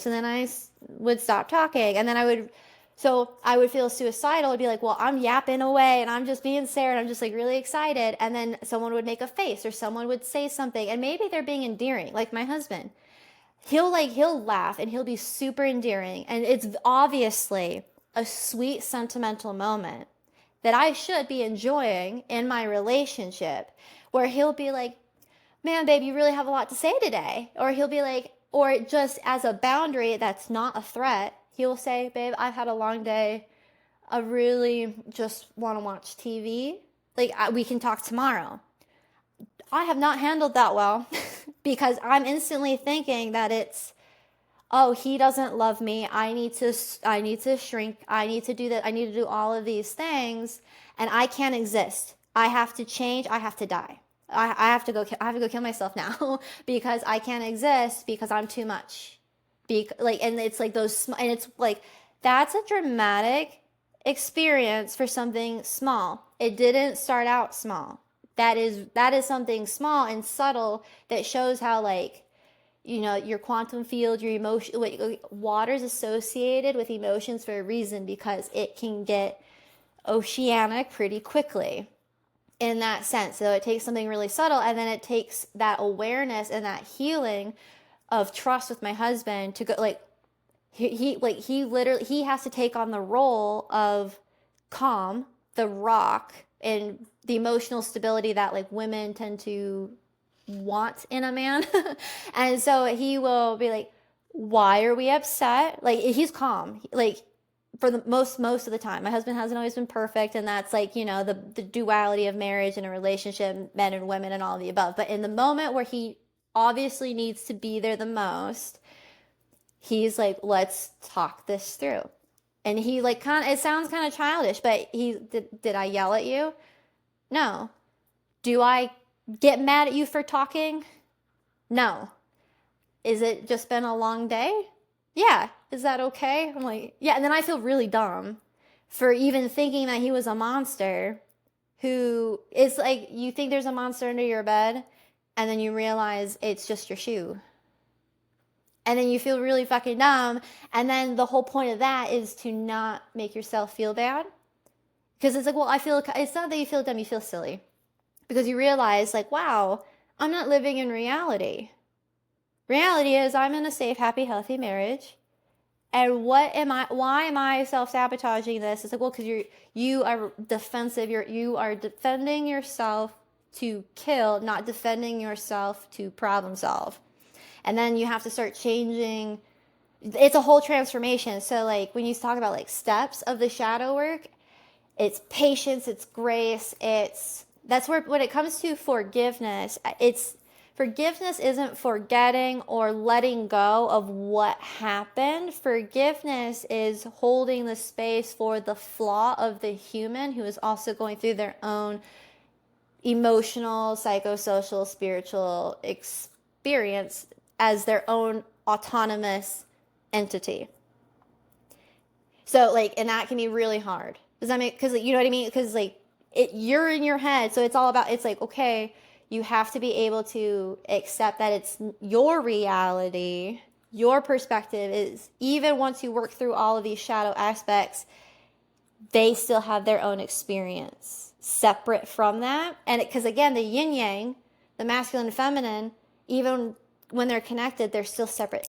and then would stop talking, and then I would feel suicidal. I'd be like, well, I'm yapping away and I'm just being Sarah and I'm just like really excited. And then someone would make a face or someone would say something and maybe they're being endearing, like my husband. He'll laugh and he'll be super endearing. And it's obviously a sweet, sentimental moment that I should be enjoying in my relationship, where he'll be like, man, babe, you really have a lot to say today. Or he'll be like, or just as a boundary that's not a threat, he'll say, babe, I've had a long day. I really just want to watch TV. Like, we can talk tomorrow. I have not handled that well because I'm instantly thinking that it's, oh, he doesn't love me. I need to shrink. I need to do that. I need to do all of these things and I can't exist. I have to change. I have to die. I have to go. I have to go kill myself now because I can't exist because I'm too much. And it's like and it's like that's a dramatic experience for something small. It didn't start out small. That is something small and subtle that shows how like your quantum field, your emotion, water is associated with emotions for a reason because it can get oceanic pretty quickly in that sense. So it takes something really subtle and then it takes that awareness and that healing of trust with my husband to go like he literally he has to take on the role of calm, the rock, and the emotional stability that like women tend to want in a man. And so he will be like, why are we upset? Like he's calm. Like for the most of the time. My husband hasn't always been perfect, and that's like, the duality of marriage and a relationship, men and women and all of the above. But in the moment where he obviously needs to be there the most, he's like, let's talk this through. And he like it sounds kind of childish, but did I yell at you? No. Do I get mad at you for talking? No. Is it just been a long day? Yeah. Is that okay? I'm like, yeah. And then I feel really dumb for even thinking that he was a monster who is like, you think there's a monster under your bed and then you realize it's just your shoe. And then you feel really fucking dumb. And then the whole point of that is to not make yourself feel bad. Because it's like, well, it's not that you feel dumb, you feel silly. Because you realize, like, wow, I'm not living in reality. Reality is I'm in a safe, happy, healthy marriage. And why am I self-sabotaging this? It's like, well, because you are defensive. You are defending yourself to kill, not defending yourself to problem solve. And then you have to start changing. It's a whole transformation. So like when you talk about like steps of the shadow work, it's patience, it's grace, that's where when it comes to forgiveness, forgiveness isn't forgetting or letting go of what happened. Forgiveness is holding the space for the flaw of the human who is also going through their own emotional, psychosocial, spiritual experience as their own autonomous entity. So like, and that can be really hard. Does that make, because you know what I mean? Because like you're in your head, so it's all about, it's like, okay, you have to be able to accept that it's your reality, your perspective is, even once you work through all of these shadow aspects, they still have their own experience separate from that. And because again, the yin yang, the masculine and feminine, even when they're connected, they're still separate